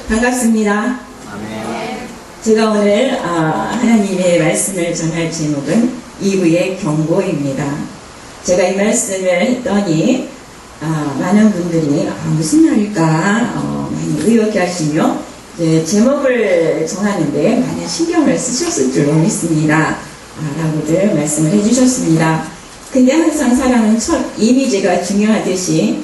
반갑습니다. 아멘. 제가 오늘 하나님의 말씀을 전할 제목은 이브의 경고입니다. 제가 이 말씀을 했더니 많은 분들이 무슨 말일까 많이 의혹해 하시며 제목을 정하는데 많은 신경을 쓰셨을 줄로 믿습니다. 라고들 말씀을 해주셨습니다. 근데 항상 사람은 첫 이미지가 중요하듯이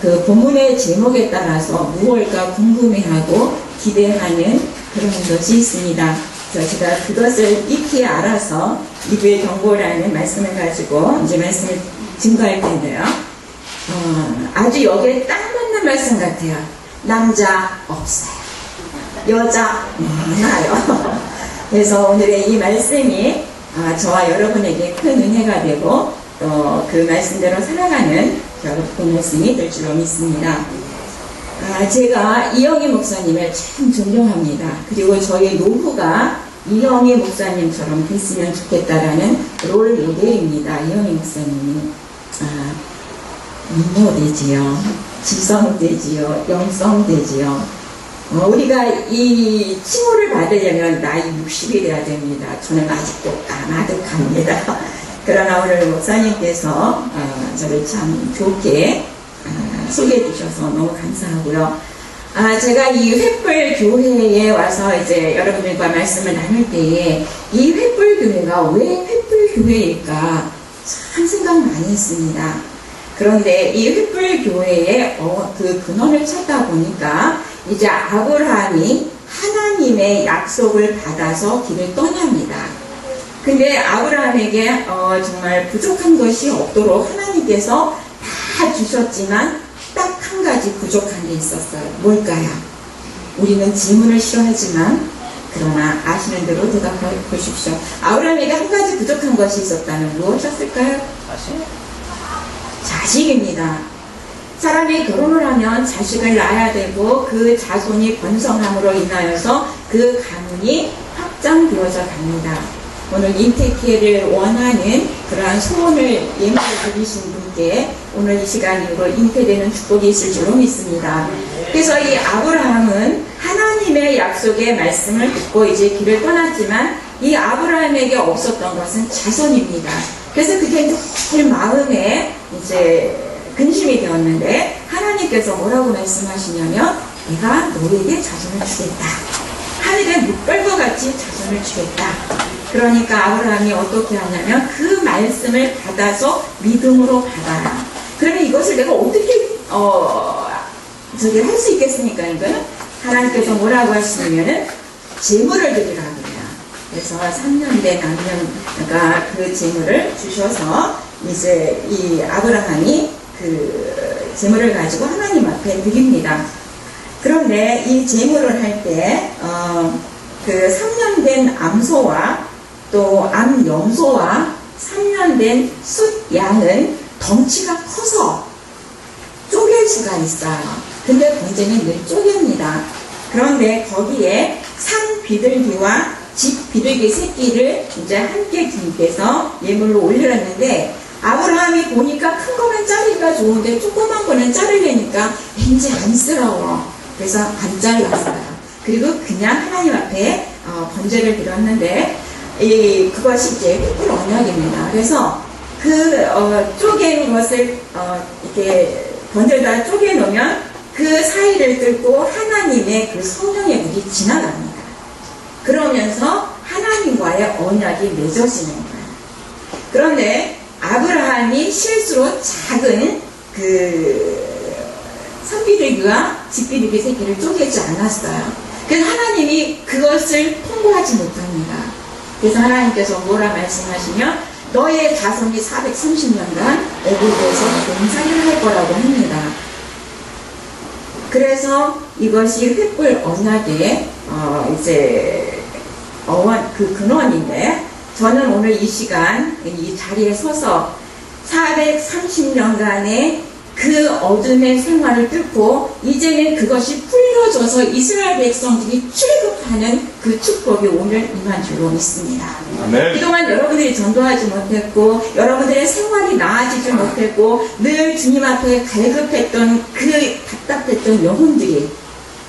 그 본문의 제목에 따라서 무엇일까 궁금해하고 기대하는 그런 것이 있습니다. 그래서 제가 그것을 익히 알아서 이브의 경고라는 말씀을 가지고 이제 말씀을 증거할 텐데요. 아주 여기에 딱 맞는 말씀 같아요. 남자 없어요. 여자 많아요. 그래서 오늘의 이 말씀이 저와 여러분에게 큰 은혜가 되고 또 그 말씀대로 살아가는 여러분 말씀이 될 줄로 믿습니다. 제가 이영희 목사님을 참 존경합니다. 그리고 저의 노후가 이영희 목사님처럼 됐으면 좋겠다라는 롤 모델입니다. 이영희 목사님이 미모되지요, 지성되지요, 영성되지요. 우리가 이 칭호를 받으려면 나이 60이 돼야 됩니다. 저는 아직도 까마득합니다. 그러나 오늘 목사님께서 저를 참 좋게 소개해 주셔서 너무 감사하고요. 제가 이 횃불 교회에 와서 이제 여러분들과 말씀을 나눌 때에 이 횃불 교회가 왜 횃불 교회일까 참 생각 많이 했습니다. 그런데 이 횃불 교회의 그 근원을 찾다 보니까 이제 아브라함이 하나님의 약속을 받아서 길을 떠납니다. 근데 아브라함에게 정말 부족한 것이 없도록 하나님께서 다 주셨지만 딱 한 가지 부족한 게 있었어요. 뭘까요? 우리는 질문을 싫어하지만 그러나 아시는 대로 대답해 보십시오. 아브라함에게 한 가지 부족한 것이 있었다면 무엇이었을까요? 자식입니다. 사람이 결혼을 하면 자식을 낳아야 되고 그 자손이 번성함으로 인하여서 그 가문이 확장되어져 갑니다. 오늘 잉태기회를 원하는 그러한 소원을 예물을 드리신 분께 오늘 이 시간 이후로 잉태되는 축복이 있을 줄로 믿습니다. 그래서 이 아브라함은 하나님의 약속의 말씀을 듣고 이제 길을 떠났지만 이 아브라함에게 없었던 것은 자손입니다. 그래서 그게 늘 마음에 이제 근심이 되었는데 하나님께서 뭐라고 말씀하시냐면 내가 너에게 자손을 주겠다. 하늘의 물결과 같이 자손을 주겠다. 그러니까 아브라함이 어떻게 하냐면 그 말씀을 받아서 믿음으로 받아라. 그러면 이것을 내가 어떻게 할 수 있겠습니까? 이거는 하나님께서 뭐라고 하시냐면은 제물을 드리라 그래요. 그래서 3년 된 남녀가 그 제물을 주셔서 이제 이 아브라함이 그 제물을 가지고 하나님 앞에 드립니다. 그런데 이 제물을 할 때 그 3년 된 암소와 또 암염소와 3년 된 숫양은 덩치가 커서 쪼갤 수가 있어요. 근데 문제는 늘 쪼갭니다. 그런데 거기에 산 비둘기와 집 비둘기 새끼를 이제 함께 주님께서 예물로 올려놨는데 아브라함이 보니까 큰 거는 자르기가 좋은데 조그만 거는 자르려니까 왠지 안쓰러워. 그래서 안 잘랐어요. 그리고 그냥 하나님 앞에 번제를 드렸는데 그것이 이제 횃불 언약입니다. 그래서 그 쪼갠 것을 이렇게 번제에다 쪼개 놓으면 그 사이를 뚫고 하나님의 그 성령의 물이 지나갑니다. 그러면서 하나님과의 언약이 맺어지는 거예요. 그런데 아브라함이 실수로 작은 그 산비둘기와 집비둘기 새끼를 쪼개지 않았어요. 그래서 하나님이 그것을 통과하지 못합니다. 그래서 하나님께서 뭐라 말씀하시면 너의 자손이 430년간 애굽에서 봉사를 할 거라고 합니다. 그래서 이것이 횃불 언약의 이제 그 근원인데 저는 오늘 이 시간 이 자리에 서서 430년간의 그 어둠의 생활을 뚫고 이제는 그것이 풀려져서 이스라엘 백성들이 출애굽하는 그 축복이 오늘 임한 줄로 믿습니다. 아멘. 그동안 여러분들이 전도하지 못했고 여러분들의 생활이 나아지지 못했고 늘 주님 앞에 갈급했던 그 답답했던 영혼들이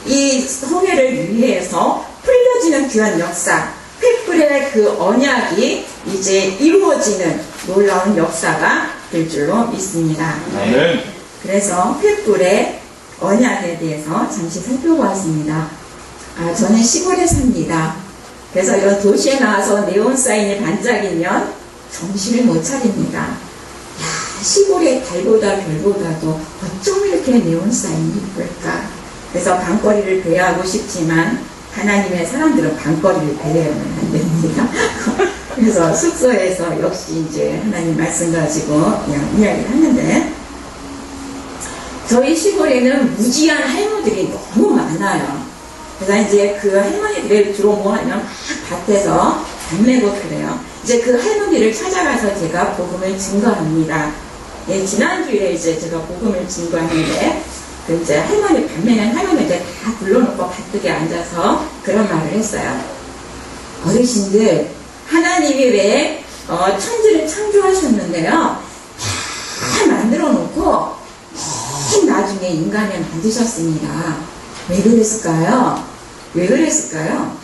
이 성회를 위해서 풀려지는 귀한 역사, 횃불의 그 언약이 이제 이루어지는 놀라운 역사가 될 줄로 믿습니다. 아멘. 그래서 횃불의 언약에 대해서 잠시 살펴보았습니다. 저는 시골에 삽니다. 그래서 이런 도시에 나와서 네온사인이 반짝이면 정신을 못 차립니다. 시골의 달보다 별보다도 어쩜 이렇게 네온사인이 이쁠까? 그래서 방거리를 배회하고 싶지만 하나님의 사람들은 방거리를 배회하면 안 됩니다. 그래서 숙소에서 역시 이제 하나님 말씀 가지고 그냥 이야기를 하는데, 저희 시골에는 무지한 할머니들이 너무 많아요. 그래서 이제 그 할머니들이 주로 뭐 하면 막 밭에서 담내고 그래요. 이제 그 할머니를 찾아가서 제가 복음을 증거합니다. 예, 지난주에 이제 제가 복음을 증거했는데, 그 이제 할머니, 밤에는 할머니 이제 다 불러놓고 밭둑에 앉아서 그런 말을 했어요. 어르신들, 하나님이 왜 천지를 창조하셨는데요, 다 만들어 놓고 맨 나중에 인간을 만드셨습니다. 왜 그랬을까요? 왜 그랬을까요?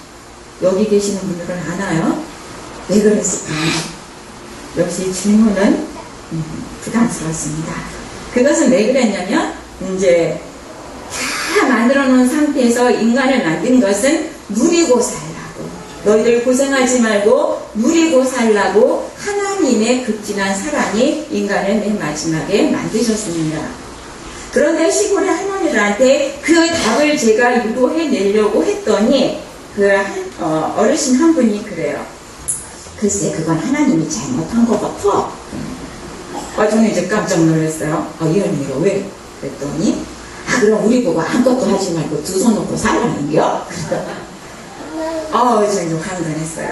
여기 계시는 분들은 아나요? 왜 그랬을까요? 역시 질문은 부담스럽습니다. 그것은 왜 그랬냐면, 이제 다 만들어 놓은 상태에서 인간을 만든 것은 누리고 살라고, 너희들 고생하지 말고 누리고 살라고 하나님의 극진한 사랑이 인간을 맨 마지막에 만드셨습니다. 그런데 시골의 할머니들한테 그 답을 제가 유도해내려고 했더니 그 어르신 한 분이 그래요. 글쎄, 그건 하나님이 잘못한 것 같아. 저는 이제 깜짝 놀랐어요. 이 언니가 왜? 그랬더니, 그럼 우리 보고 아무것도 하지 말고 두 손 놓고 살라는겨? 저 이제 황당했어요.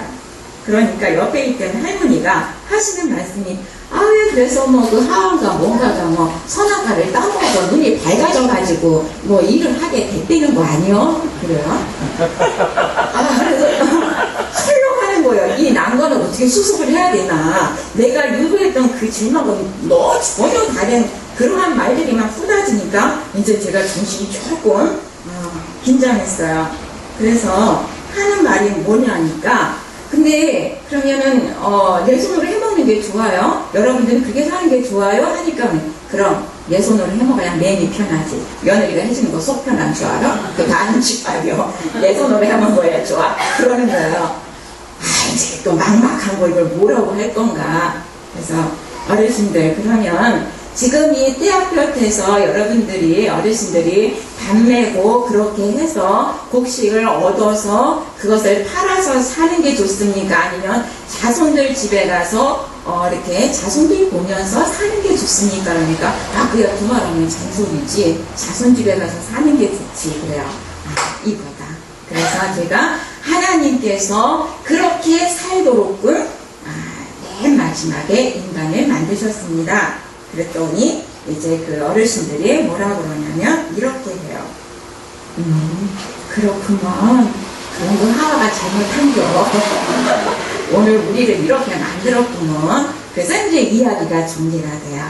그러니까 옆에 있던 할머니가 하시는 말씀이, 왜 그래서 뭐 그 하와가 뭔가가 뭐 선악과를 따먹어서 눈이 밝아져가지고 뭐 일을 하게 됐다는 거 아니요? 그래요? 그래서 설렁하는 거예요. 이 난관을 어떻게 수습을 해야 되나. 내가 유도했던 그 질문은 너 전혀 다른 그러한 말들이 막 쏟아지니까 이제 제가 정신이 조금 긴장했어요. 그래서 하는 말이 뭐냐니까, 근데 그러면은 내 손으로 해먹는 게 좋아요? 여러분들은 그렇게 사는 게 좋아요? 하니까, 그럼 내 손으로 해먹어야 마음이 편하지. 며느리가 해주는 거 속 편한 줄 알아? 그거 아는 집밥이요. 내 손으로 해먹어야 좋아. 그러는 거예요. 이제 또 막막한 거 이걸 뭐라고 할 건가. 그래서 어르신들, 그러면 지금 이 떼약볕에서 여러분들이, 어르신들이 밤내고 그렇게 해서 곡식을 얻어서 그것을 팔아서 사는 게 좋습니까? 아니면 자손들 집에 가서 이렇게 자손들 보면서 사는 게 좋습니까? 그러니까 그야 두 말하면 잔소리지. 자손 집에 가서 사는 게 좋지. 그래요. 이거다. 그래서 제가 하나님께서 그렇게 살도록끔 맨 마지막에 인간을 만드셨습니다. 그랬더니 이제 그 어르신들이 뭐라 그러냐면 이렇게 해요. 그렇구먼. 그런 거 하와가 잘못한겨. 오늘 우리를 이렇게 만들었구먼. 그래서 이제 이야기가 전개가 돼요.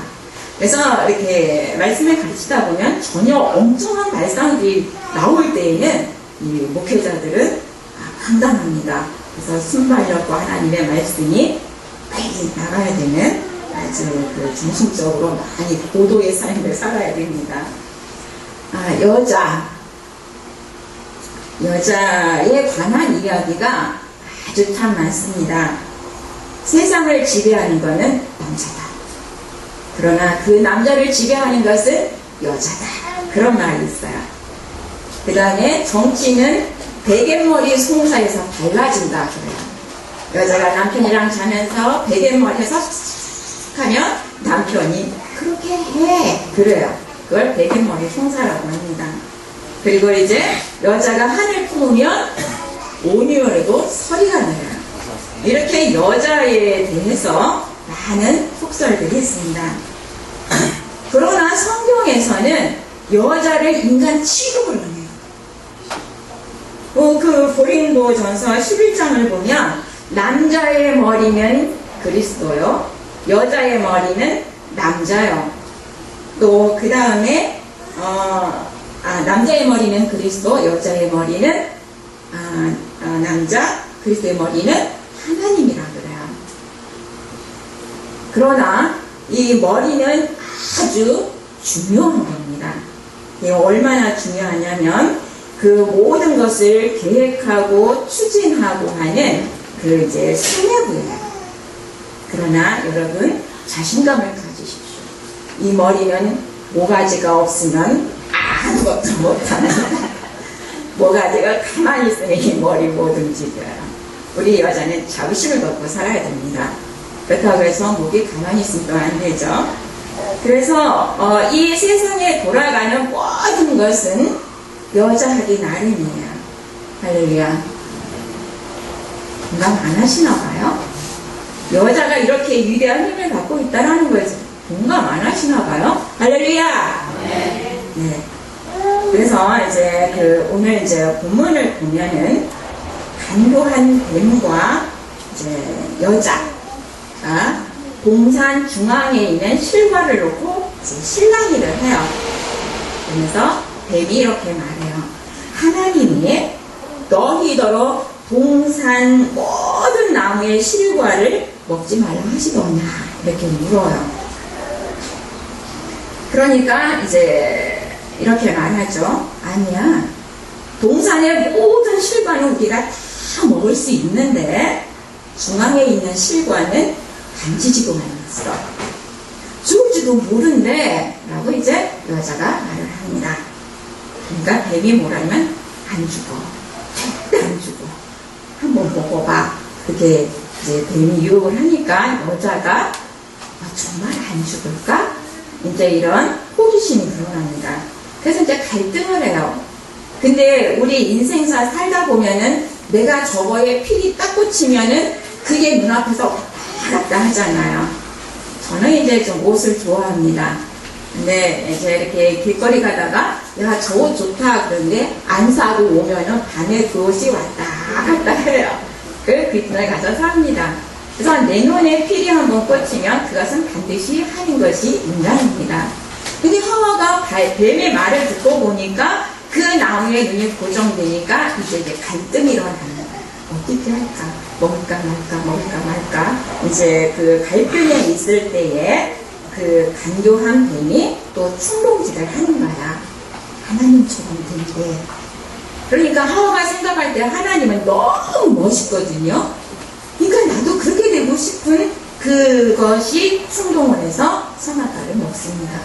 그래서 이렇게 말씀을 가르치다 보면 전혀 엉뚱한 발상들이 나올 때에는 이 목회자들은 황당합니다. 그래서 순발력과 하나님의 말씀이 빨리 나가야 되는 아주 그 중심적으로 많이 고도의 삶을 살아야 됩니다. 여자에 관한 이야기가 아주 참 많습니다. 세상을 지배하는 것은 남자다. 그러나 그 남자를 지배하는 것은 여자다. 그런 말이 있어요. 그 다음에 정치는 베갯머리 송사에서 달라진다. 그래요. 여자가 남편이랑 자면서 베갯머리에서 하면 남편이 그렇게 해. 그래요. 그걸 베갯머리 송사라고 합니다. 그리고 이제 여자가 한을 품으면 온유월에도 서리가 나요. 이렇게 여자에 대해서 많은 속설들이 있습니다. 그러나 성경에서는 여자를 인간 취급을 해요. 그 고린도전서 11장을 보면 남자의 머리는 그리스도요, 여자의 머리는 남자요. 또 그 다음에 남자의 머리는 그리스도, 여자의 머리는 남자, 그리스도의 머리는 하나님이라 그래요. 그러나 이 머리는 아주 중요한 겁니다. 이게 얼마나 중요하냐면 그 모든 것을 계획하고 추진하고 하는 그 이제 수뇌부예요. 그러나 여러분 자신감을 가지십시오. 이 머리는 모가지가 없으면 아무것도 못하는 모가지가 가만히 있으면 이 머리 못 움직여요. 우리 여자는 자부심을 갖고 살아야 됩니다. 그렇다고 해서 목이 가만히 있으면 안 되죠. 그래서 이 세상에 돌아가는 모든 것은 여자하기 나름이에요. 할렐루야. 공감 안 하시나 봐요? 여자가 이렇게 위대한 힘을 갖고 있다는 거에서 공감 안 하시나 봐요? 할렐루야! 네. 그래서 이제 오늘 이제 본문을 보면은 간교한 뱀과 이제 여자가 동산 중앙에 있는 실과를 놓고 이제 실랑이를 해요. 그래서 뱀이 이렇게 말해요. 하나님이 너희더러 동산 모든 나무의 실과를 먹지 말라 하시더냐 이렇게 물어요. 그러니까 이제 이렇게 말하죠. 아니야. 동산의 모든 실과는 우리가 다 먹을 수 있는데 중앙에 있는 실과는 간지지고만 있어. 죽을지도 모른대 라고 이제 여자가 말을 합니다. 그러니까 뱀이 뭐라면 안 죽어. 절대 안 죽어. 한번 먹어봐. 그렇게 이제 뱀이 유혹을 하니까 여자가 정말 안 죽을까? 이제 이런 호기심이 드러납니다. 그래서 이제 갈등을 해요. 근데 우리 인생사 살다 보면은 내가 저거에 필이 딱 꽂히면은 그게 눈앞에서 왔다 갔다 하잖아요. 저는 이제 좀 옷을 좋아합니다. 근데 이제 이렇게 길거리 가다가 야, 저 옷 좋다 그런데 안 사고 오면은 밤에 그 옷이 왔다 갔다 해요. 그 귀신을 가져서 합니다. 그래서 내 눈에 필이 한번 꽂히면 그것은 반드시 하는 것이 인간입니다. 근데 하와가 뱀의 말을 듣고 보니까 그 나무에 눈이 고정되니까 이제 갈등이 일어나는 거예요. 어떻게 할까? 먹을까 말까? 이제 그 갈등에 있을 때에 그 간교한 뱀이 또 충동질을 하는 거야. 하나님처럼 된대. 그러니까 하와가 생각할 때 하나님은 너무 멋있거든요. 그러니까 나도 그렇게 되고 싶은 그것이 충동을 해서 선악과를 먹습니다.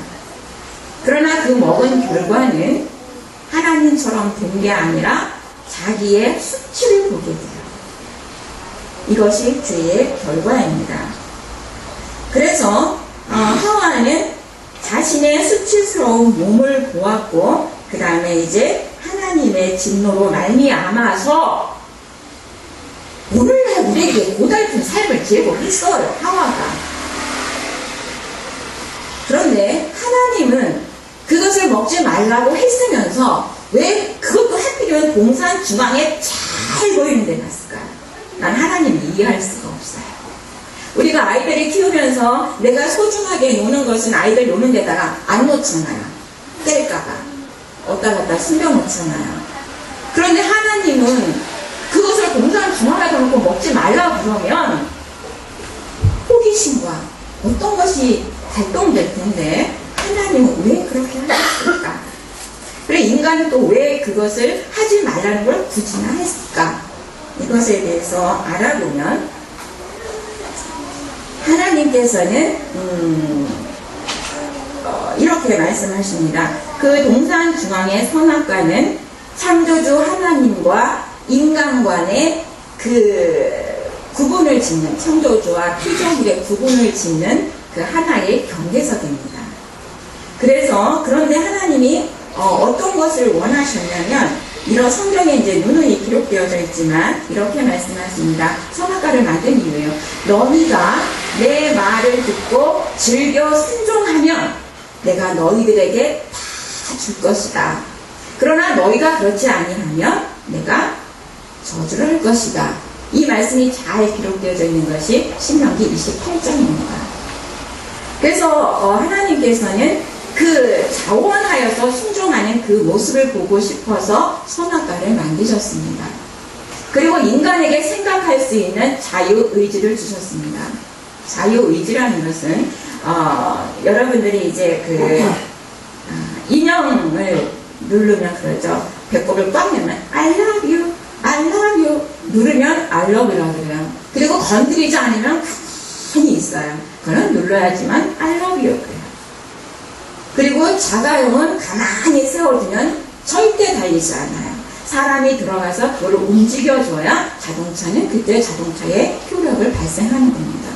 그러나 그 먹은 결과는 하나님처럼 된 게 아니라 자기의 수치를 보게 돼요. 이것이 죄의 결과입니다. 그래서 하와는 자신의 수치스러운 몸을 보았고 그 다음에 이제 하나님의 진노로 말미암아서 오늘날 우리에게 고달픈 삶을 제공했어요. 하와가. 그런데 하나님은 그것을 먹지 말라고 했으면서 왜 그것도 하필이면 동산 중앙에 잘 보이는 데 놨을까요? 난 하나님을 이해할 수가 없어요. 우리가 아이들을 키우면서 내가 소중하게 노는 것은 아이들 노는 데다가 안 놓잖아요. 뗄까봐. 어디다 갖다 숨겨놓잖아요. 그런데 하나님은 그것을 동산 중앙에다 놓고 먹지 말라 그러면 호기심과 어떤 것이 발동될 텐데 하나님은 왜 그렇게 하셨을까? 그래 인간은 또 왜 그것을 하지 말라는 걸 굳이나 했을까? 이것에 대해서 알아보면 하나님께서는 이렇게 말씀하십니다. 그 동산 중앙의 선악과는 창조주 하나님과 인간 간의 그 구분을 짓는 창조주와 피조물의 구분을 짓는 그 하나의 경계석입니다. 그래서 그런데 하나님이 어떤 것을 원하셨냐면 이런 성경에 이제 누누이 기록되어져 있지만 이렇게 말씀하십니다. 선악과를 만든 이유예요. 너희가 내 말을 듣고 즐겨 순종하면 내가 너희들에게 다 줄 것이다. 그러나 너희가 그렇지 아니하면 내가 저주를 할 것이다. 이 말씀이 잘 기록되어져 있는 것이 신명기 28장입니다. 그래서 하나님께서는 그 자원하여서 순종 순종하는 그 모습을 보고 싶어서 선악과를 만드셨습니다. 그리고 인간에게 생각할 수 있는 자유의지를 주셨습니다. 자유의지라는 것은 여러분들이 이제 인형을 누르면 그러죠. 배꼽을 꽉 내면 I love you, I love you 누르면 I love you라고 그래요. 그리고 건드리지 않으면 가만히 있어요. 그건 눌러야지만 I love you 그래요. 그리고 자가용은 가만히 세워두면 절대 달리지 않아요. 사람이 들어가서 그걸 움직여줘야 자동차는 그때 자동차의 효력을 발생하는 겁니다.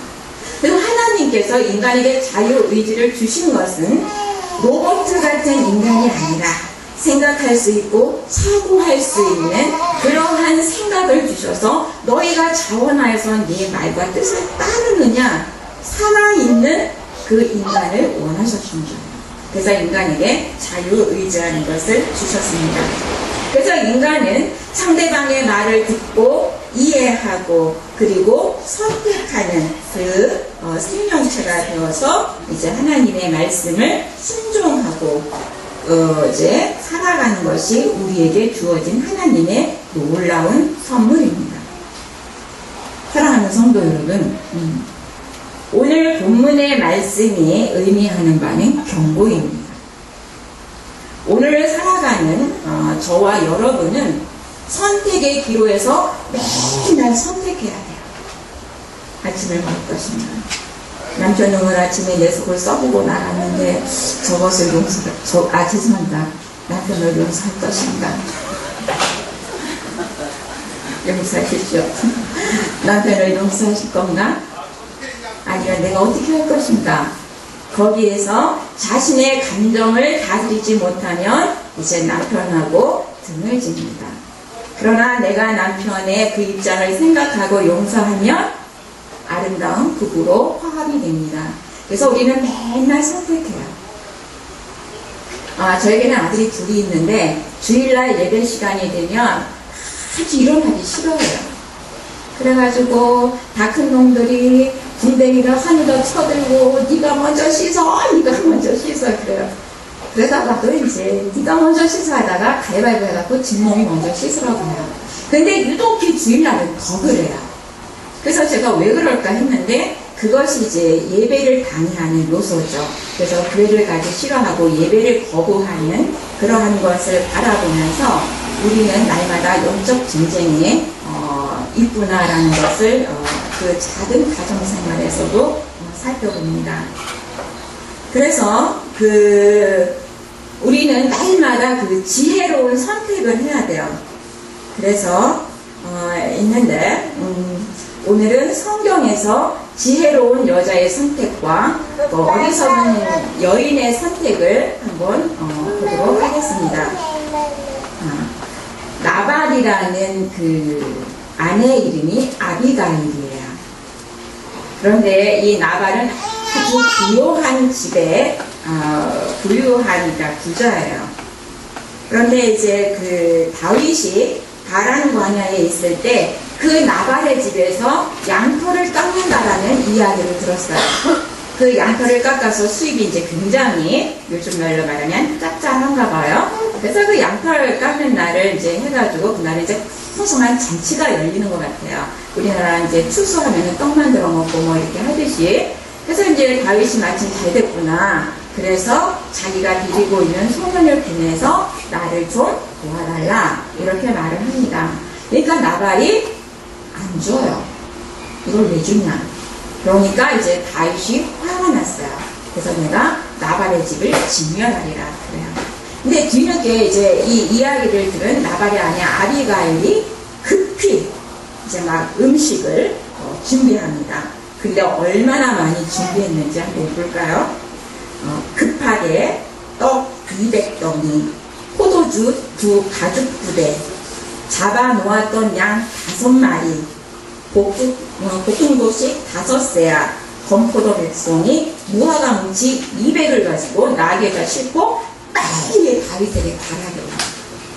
그리고 하나님께서 인간에게 자유의지를 주신 것은 로봇 같은 인간이 아니라 생각할 수 있고 사고할 수 있는 그러한 생각을 주셔서 너희가 자원하여서 네 말과 뜻을 따르느냐 살아있는 그 인간을 원하셨습니다. 그래서 인간에게 자유의지라는 것을 주셨습니다. 그래서 인간은 상대방의 말을 듣고 이해하고 그리고 선택하는 그 생명체가 되어서 이제 하나님의 말씀을 순종하고 이제 살아가는 것이 우리에게 주어진 하나님의 놀라운 선물입니다. 사랑하는 성도 여러분, 오늘 본문의 말씀이 의미하는 바는 경고입니다. 오늘 살아가는 저와 여러분은 선택의 기로에서 매일 선택해야 돼요. 아침을 먹을 것인가. 남편은 오늘 아침에 내 속을 써보고 나갔는데 저것을 죄송합니다. 남편을 용서할 것인가. 용서하십시오. 남편을 용서하실 건가? 아니면 내가 어떻게 할 것인가? 거기에서 자신의 감정을 다스리지 못하면 이제 남편하고 등을 집니다. 그러나 내가 남편의 그 입장을 생각하고 용서하면 아름다운 부부로 화합이 됩니다. 그래서 우리는 맨날 선택해요. 저에게는 아들이 둘이 있는데 주일날 예배 시간이 되면 아주 일어나기 싫어해요. 그래가지고 다 큰 놈들이 궁뎅이를 하늘로 쳐들고 네가 먼저 씻어 네가 먼저 씻어 그래요. 그러다가도 이제 네가 먼저 씻어 하다가 가위바위보 해갖고 진몸이 먼저 씻으라고 해요. 근데 유독히 주일날은 더 그래요. 그래서 제가 왜 그럴까 했는데 그것이 이제 예배를 방해하는 요소죠. 그래서 교회를 가기 싫어하고 예배를 거부하는 그러한 것을 바라보면서 우리는 날마다 영적 전쟁에 있구나라는 것을 그 작은 가정생활에서도 살펴봅니다. 그래서 우리는 날마다 그 지혜로운 선택을 해야 돼요. 그래서 있는데 오늘은 성경에서 지혜로운 여자의 선택과 어리석은 여인의 선택을 한번 보도록 하겠습니다. 나발이라는 그 아내 이름이 아비가일이에요. 그런데 이 나발은 아주 부유한 집에 부유하니까 부자예요. 그런데 이제 그 다윗이 가란 광야에 있을 때 그 나발의 집에서 양털을 깎는다라는 이야기를 들었어요. 그 양털을 깎아서 수입이 이제 굉장히 요즘 말로 말하면 짭짤한가 봐요. 그래서 그 양털을 깎는 날을 이제 해가지고 그날은 이제 풍성한 잔치가 열리는 것 같아요. 우리나라 이제 추수하면 떡 만들어 먹고 뭐 이렇게 하듯이. 그래서 이제 다윗이 마침 잘 됐구나. 그래서 자기가 데리고 있는 소년을 보내서 나를 좀 도와달라. 이렇게 말을 합니다. 그러니까 나발이 안 줘요. 이걸 왜 주냐. 그러니까 이제 다윗이 화가 났어요. 그래서 내가 나발의 집을 진멸하리라 그래요. 근데 뒤늦게 이제 이 이야기를 들은 나발의 아내 아비가일이 급히 이제 막 음식을 준비합니다. 근데 얼마나 많이 준비했는지 한번 볼까요? 급하게 떡 200덩이, 포도주 2가죽부대, 잡아 놓았던 양 5마리, 볶음도식 5세야, 건포도 100송이, 무화과 뭉치 200을 가지고 나귀에다 싣고 빨리 다윗에게 가라고.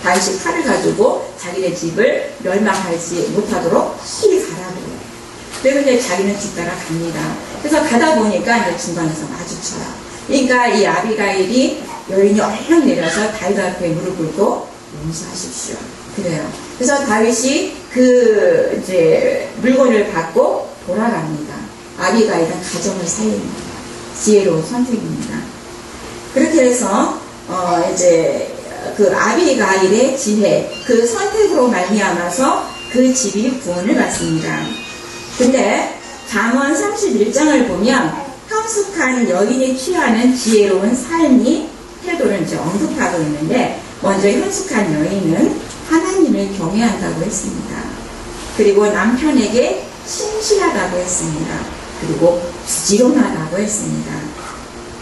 다윗이 칼을 가지고 자기네 집을 멸망하지 못하도록 빨리 가라고. 그래서 이제 자기는 뒤따라 갑니다. 그래서 가다 보니까 이제 중간에서 마주쳐요. 그러니까 이 아비가일이 여인이 얼른 내려서 다윗 앞에 무릎 꿇고 용서하십시오. 그래요. 그래서 다윗이 그 이제 물건을 받고 돌아갑니다. 아비가일은 가정을 살립니다. 지혜로운 선택입니다. 그렇게 해서 이제 그 아비가일의 지혜, 그 선택으로 말미암아서 그 집이 구원을 받습니다. 근데 잠언 31장을 보면 현숙한 여인이 취하는 지혜로운 삶이 태도를 이제 언급하고 있는데, 먼저 현숙한 여인은 하나님을 경외한다고 했습니다. 그리고 남편에게 신실하다고 했습니다. 그리고 부지런하다고 했습니다.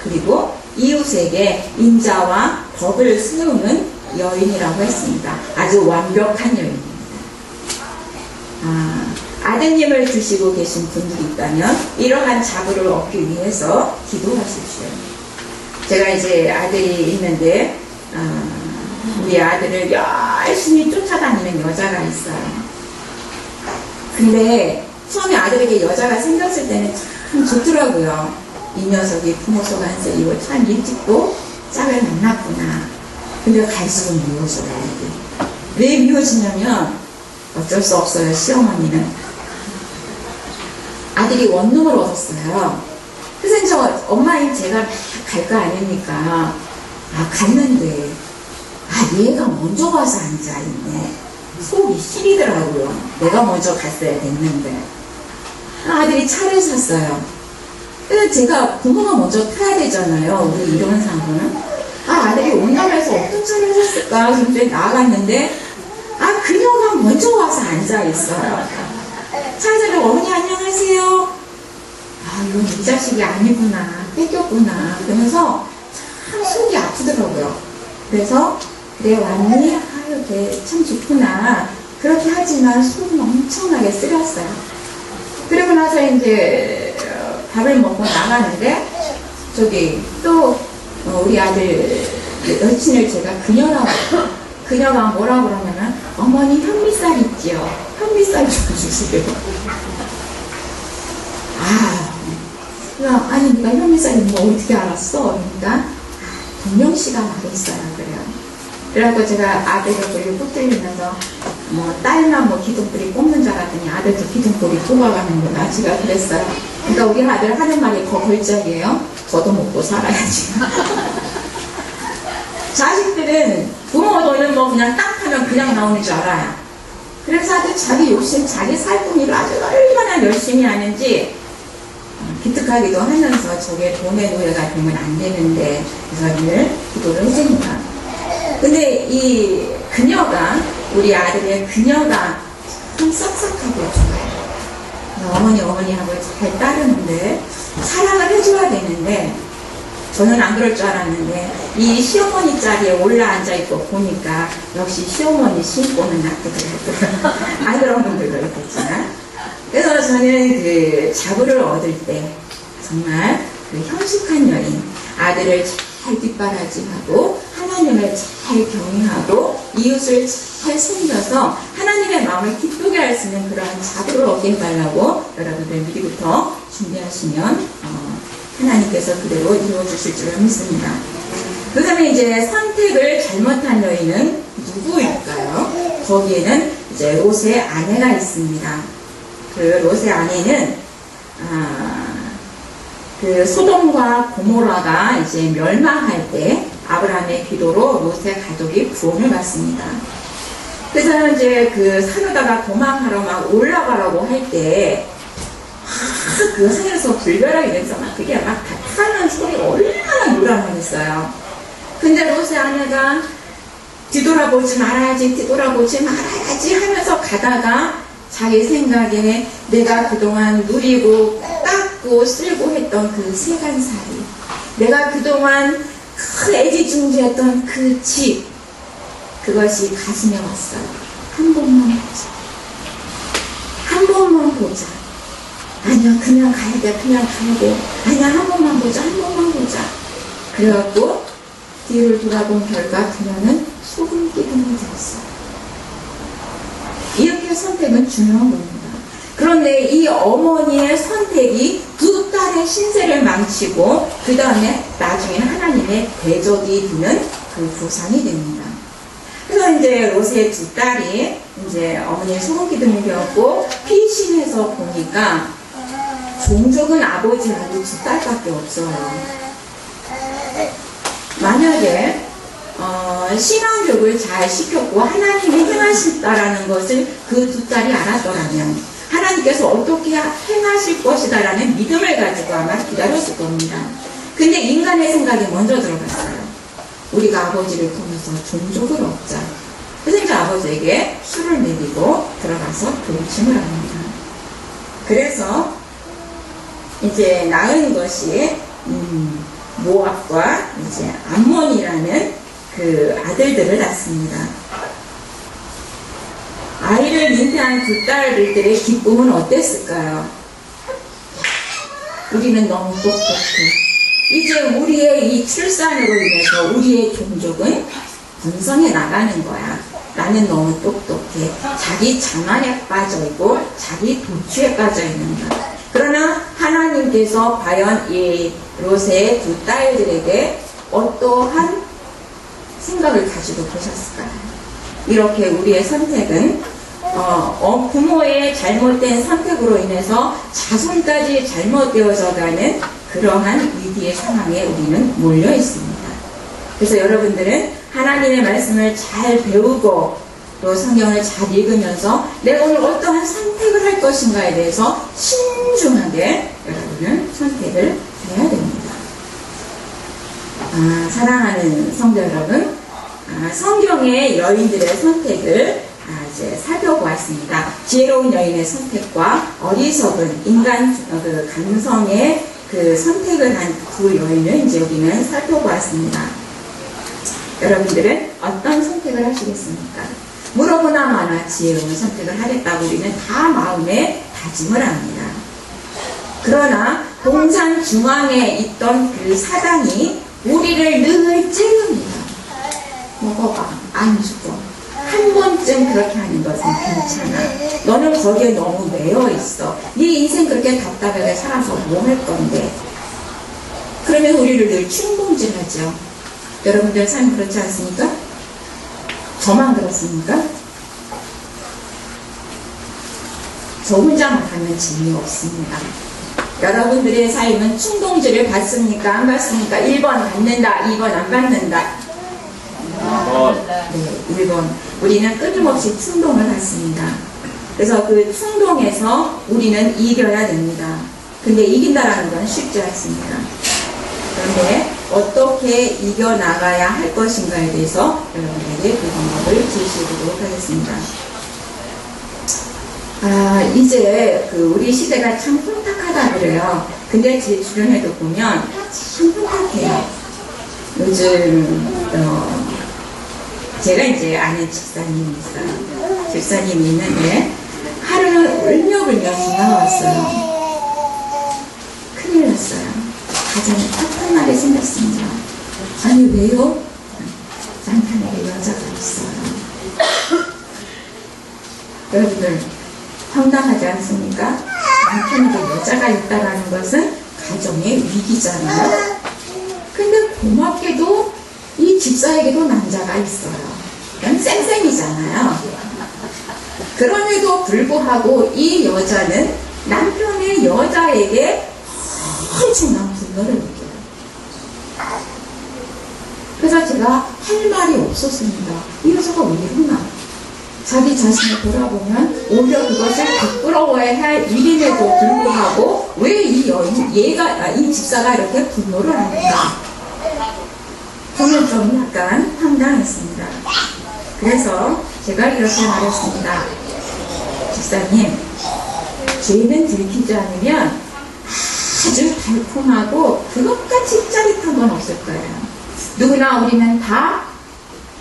그리고 이웃에게 인자와 법을 세우는 여인이라고 했습니다. 아주 완벽한 여인입니다. 아드님을 두시고 계신 분들이 있다면 이러한 자부를 얻기 위해서 기도하십시오. 제가 이제 아들이 있는데 우리 아들을 열심히 쫓아다니는 여자가 있어요. 근데 처음에 아들에게 여자가 생겼을 때는 참 좋더라고요. 이 녀석이 부모 속 안세 이거 참 일찍도 짝을 만났구나. 근데 갈수록 미워져요. 왜 미워지냐면 어쩔 수 없어요. 시어머니는 아들이 원룸을 얻었어요. 그래서 이제 엄마인 제가 막 갈 거 아닙니까? 갔는데 얘가 먼저 가서 앉아있네. 속이 시리더라고요. 내가 먼저 갔어야 됐는데. 아들이 차를 샀어요. 그래서 제가 부모가 먼저 타야 되잖아요. 우리 이론상으로는. 아들이 온다면서 어떤 차를 샀을까? 근데 나갔는데 그녀가 먼저 와서 앉아있어요. 차에서 어머니 안녕하세요. 이건 이 자식이 아니구나. 뺏겼구나. 그러면서 참 속이 아프더라고요. 그래서 그래 왔니? 걔 참 좋구나. 그렇게 하지만 속은 엄청나게 쓰렸어요. 그리고 나서 이제 밥을 먹고 나가는데 저기 또 우리 아들 여친을 제가 그녀가 뭐라 그러냐면 어머니 현미쌀 있지요? 현미쌀 좀 주세요. 아니 네가 현미쌀이 뭐 어떻게 알았어? 그러니까 동명씨가 말했어요. 그래요. 그래갖고 제가 아들의 머리를 꽂들리면서 딸만 기둥뿌리 뽑는 줄 알았더니 아들도 기둥뿌리 뽑아가는구나. 제가 그랬어요. 그러니까 우리 아들 하는 말이 걸작이에요. 저도 먹고 살아야지. 자식들은 부모 돈은 그냥 땅 파면 그냥 나오는 줄 알아요. 그래서 아주 자기 욕심, 자기 살궁리를 아주 얼마나 열심히 하는지 기특하기도 하면서 저게 돈의 노예가 되면 안 되는데 그래서 늘 기도를 해줍니다. 근데 이 그녀가, 우리 아들의 그녀가 참 싹싹하고 좋아요. 어머니 하고 잘 따르는데 사랑을 해줘야 되는데 저는 안 그럴 줄 알았는데 이 시어머니 자리에 올라앉아 있고 보니까 역시 시어머니 신고는 낫더라고요. 안 그런 분들도 있겠지만. 그래서 저는 그 자부를 얻을 때 정말 그 현숙한 여인, 아들을 잘 뒷바라지하고 하나님을 잘 경외하고 이웃을 잘 섬겨서 하나님의 마음을 기쁘게 할 수 있는 그러한 자부를 얻게 해달라고 여러분들 미리부터 준비하시면 하나님께서 그대로 이루어주실 줄 믿습니다. 그 다음에 이제 선택을 잘못한 여인은 누구일까요? 거기에는 이제 롯의 아내가 있습니다. 그 롯의 아내는 그 소돔과 고모라가 이제 멸망할 때 아브라함의 기도로 롯의 가족이 구원을 받습니다. 그래서 이제 그 산에다가 도망하러 막 올라가라고 할 때 그 산에서 불벼락이 내서 막 그게 막 다 타는 소리가 얼마나 요란하겠어요. 근데 롯의 아내가 뒤돌아보지 말아야지 하면서 가다가 자기 생각에 내가 그동안 누리고 깎고 쓸고 했던 그 세간살이, 내가 그동안 그 애지중지했던 그 집, 그것이 가슴에 왔어요. 한 번만 보자. 한 번만 보자. 아니야, 그냥 가야 돼. 아니야, 한 번만 보자. 그래갖고 뒤를 돌아본 결과 그녀는 소금 기둥이 되었어요. 이렇게 선택은 중요한 겁니다. 그런데 이 어머니의 선택이 두 딸의 신세를 망치고 그 다음에 나중에는 하나님의 대적이 되는 그 조상이 됩니다. 그래서 이제 롯의 두 딸이 이제 어머니의 소금 기둥을 배웠고 피신해서 보니까 종족은 아버지하고 두 딸밖에 없어요. 만약에 신앙교육을 잘 시켰고 하나님이 행하실다라는 것을 그 두 딸이 알았더라면 하나님께서 어떻게 행하실 것이다 라는 믿음을 가지고 아마 기다렸을 겁니다. 근데 인간의 생각이 먼저 들어갔어요. 우리가 아버지를 통해서 종족을 얻자. 그래서 이제 아버지에게 술을 먹이고 들어가서 동침을 합니다. 그래서 이제 낳은 것이 모압과 이제 암몬이라는 그 아들들을 낳습니다. 아이를 잉태한 두 딸들의 기쁨은 어땠을까요? 우리는 너무 똑똑해. 이제 우리의 이 출산으로 인해서 우리의 종족은 번성해 나가는 거야. 나는 너무 똑똑해. 자기 자만에 빠져있고 자기 도취에 빠져있는 거야. 그러나 하나님께서 과연 이 롯의 두 딸들에게 어떠한 생각을 가지고 계셨을까요? 이렇게 우리의 선택은 부모의 잘못된 선택으로 인해서 자손까지 잘못되어져 가는 그러한 위기의 상황에 우리는 몰려 있습니다. 그래서 여러분들은 하나님의 말씀을 잘 배우고 또 성경을 잘 읽으면서 내가 오늘 어떠한 선택을 할 것인가에 대해서 신중하게 여러분은 선택을 해야 됩니다. 사랑하는 성도 여러분, 성경의 여인들의 선택을 이제 살펴보았습니다. 지혜로운 여인의 선택과 어리석은 인간 그 감성의 그 선택을 한 두 여인을 이제 여기는 살펴보았습니다. 여러분들은 어떤 선택을 하시겠습니까? 물어보나 마나 지혜로운 선택을 하겠다고 우리는 다 마음에 다짐을 합니다. 그러나 동산 중앙에 있던 그 사당이 우리를 늘 찌릅니다. 먹어봐, 안 죽어. 한 번쯤 그렇게 하는 것은 괜찮아. 너는 거기에 너무 매여 있어. 네 인생 그렇게 답답하게 살아서 뭐 할 건데. 그러면 우리를 늘 충동질하죠. 여러분들 삶 그렇지 않습니까? 저만 그렇습니까? 저 혼자만 하면 재미없습니다. 여러분들의 삶은 충동질을 받습니까? 안 받습니까? 1번 받는다, 2번 안 받는다. 네, 1번. 우리는 끊임없이 충동을 받습니다. 그래서 그 충동에서 우리는 이겨야 됩니다. 근데 이긴다라는 건 쉽지 않습니다. 그런데 어떻게 이겨나가야 할 것인가에 대해서 여러분에게 그 방법을 제시해보도록 하겠습니다. 이제 우리 시대가 참 혼탁하다 그래요. 근데 제 주변에도 보면 참 혼탁해요. 요즘 제가 이제 아는 집사님이 있어요. 집사님이 있는데 하루는 울며불며 전화가 왔어요. 큰일 났어요. 가정에 탄탄하게 생겼습니다. 아니 왜요? 남편에게 여자가 있어요. 여러분들 황당하지 않습니까? 남편에게 여자가 있다는 것은 가정의 위기잖아요. 근데 고맙게도 이 집사에게도 남자가 있어요. 그건 쌩쌩이잖아요. 그럼에도 불구하고 이 여자는 남편의 여자에게 엄청난 분노를 느껴요. 그래서 제가 할 말이 없었습니다. 이 여자가 왜 이러나? 자기 자신을 돌아보면 오히려 그것을 부끄러워야 할 일임에도 불구하고 왜 이 집사가 이렇게 분노를 합니까? 저는 좀 약간 황당했습니다. 그래서 제가 이렇게 말했습니다. 집사님, 죄는 들키지 않으면 아주 달콤하고 그것같이 짜릿한 건 없을 거예요. 누구나 우리는 다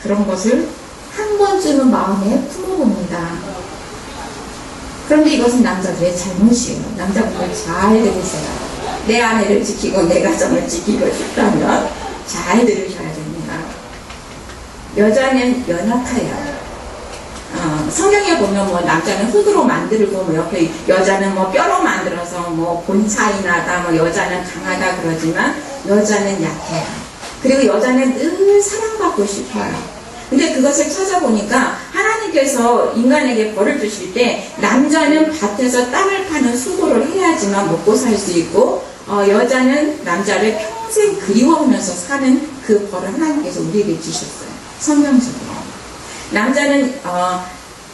그런 것을 한 번쯤은 마음에 품어봅니다. 그런데 이것은 남자들의 잘못이에요. 남자분들 잘 들으세요. 내 아내를 지키고 내 가정을 지키고 싶다면 잘 들으셔야 됩니다. 여자는 연약해요. 성경에 보면 뭐 남자는 흙으로 만들고 뭐 옆에 여자는 뭐 뼈로 만들어서 뭐 본차이 나다 뭐 여자는 강하다 그러지만 여자는 약해요. 그리고 여자는 늘 사랑받고 싶어요. 근데 그것을 찾아보니까 하나님께서 인간에게 벌을 주실 때 남자는 밭에서 땅을 파는 수고를 해야지만 먹고 살 수 있고 여자는 남자를 평생 그리워하면서 사는 그 벌을 하나님께서 우리에게 주셨어요. 성경적으로. 남자는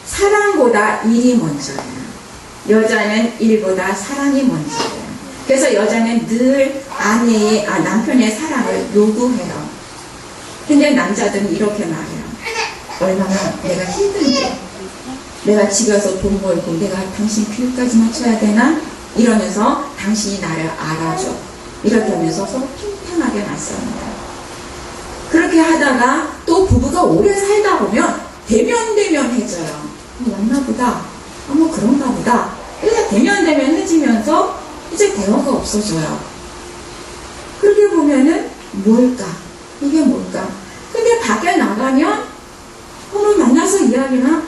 사랑보다 일이 먼저예요. 여자는 일보다 사랑이 먼저예요. 그래서 여자는 늘 남편의 사랑을 요구해요. 근데 남자들은 이렇게 말해요. 얼마나 내가 힘든데 내가 집에 와서 돈 벌고 내가 당신 교육까지 맞춰야 되나? 이러면서 당신이 나를 알아줘. 이렇게 하면서 서로 팽팽하게 맞섭니다. 그렇게 하다가 또 부부가 오래 살다 보면 대면대면해져요. 맞나 보다. 뭐 그런가 보다. 그래서 대면대면해지면서 이제 대화가 없어져요. 그렇게 보면은 뭘까? 이게 뭘까? 근데 밖에 나가면 서로 만나서 이야기나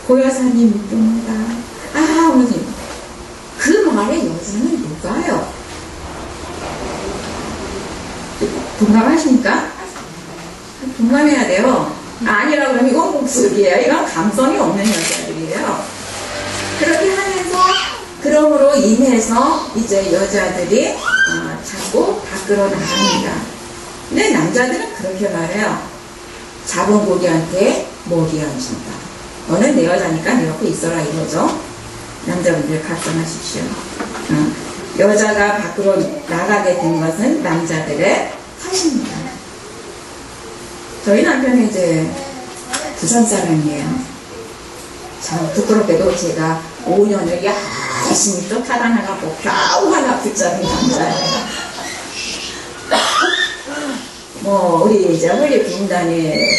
고여사님 이쁩니다. 어머님. 그 말에 여자는 누가요? 동감하십니까? 동감해야 돼요. 아니라 그러면 이건 목소리예요. 이건 감성이 없는 여자들이에요. 그렇게 하면서 그러므로 인해서 이제 여자들이 자꾸 밖으로 나갑니다. 근데 남자들은 그렇게 말해요. 잡은 고기한테 먹이 안 준다. 너는 내 여자니까 내 옆에 있어라 이거죠. 남자분들 각성하십시오. 여자가 밖으로 나가게 된 것은 남자들의 탓입니다. 저희 남편은 이제 부산 사람이에요. 참 부끄럽게도 제가 5년을 열심히 쫓아다녀가고 겨우 하나 붙잡은 남자예요. 우리 이제 홀리 부인단에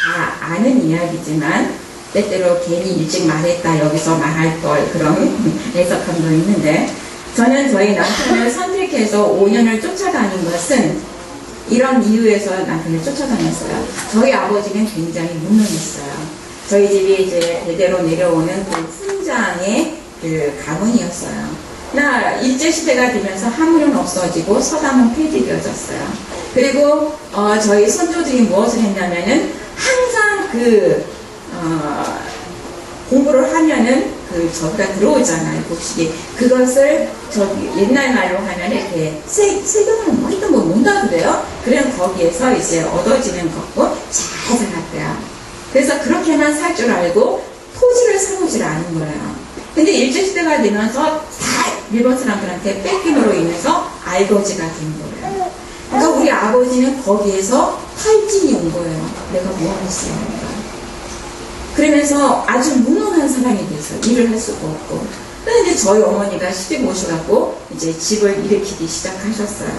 다 아는 이야기지만 때때로 괜히 일찍 말했다 여기서 말할 걸 그런 해석함도 있는데 저는 저희 남편을 선택해서 5년을 쫓아다닌 것은 이런 이유에서 남편을 쫓아다녔어요. 저희 아버지는 굉장히 무능했어요. 저희 집이 이제 대대로 내려오는 그 훈장의 그 가문이었어요. 일제시대가 되면서 하물은 없어지고 서당은 폐지되어졌어요. 그리고 저희 선조들이 무엇을 했냐면은 항상 공부를 하면은 저기가 들어오잖아요. 곡식이. 그것을 옛날 말로 하면 이렇게 세금을 하여튼 논다 그래요. 그럼 거기에서 이제 얻어지는 거고 잘 살았대요. 그래서 그렇게만 살 줄 알고 토지를 사오질 않은 거예요. 근데 일제시대가 되면서 다 일본 사람들한테 뺏김으로 인해서 알거지가 된 거예요. 그러니까 우리 아버지는 거기에서 탈진이 온 거예요. 내가 뭐 하겠습니까? 그러면서 아주 무능한 사람이 돼서 일을 할 수가 없고. 근데 이제 저희 어머니가 시집 오셔갖고 이제 집을 일으키기 시작하셨어요.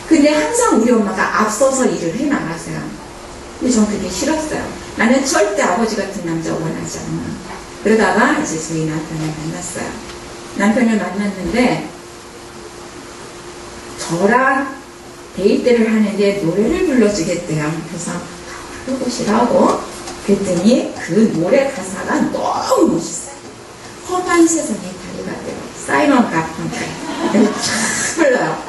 근데 항상 우리 엄마가 앞서서 일을 해 나가세요. 근데 전 그게 싫었어요. 나는 절대 아버지 같은 남자 원하지 않아. 그러다가 이제 저희 남편을 만났어요. 남편을 만났는데 저랑 데이트를 하는데 노래를 불러주겠대요. 그래서 불러보시라고 그랬더니 그 노래 가사가 너무 멋있어요. 험한 세상에 다리가 돼요. 사이먼 가펑클. 그래서 쫙 불러요.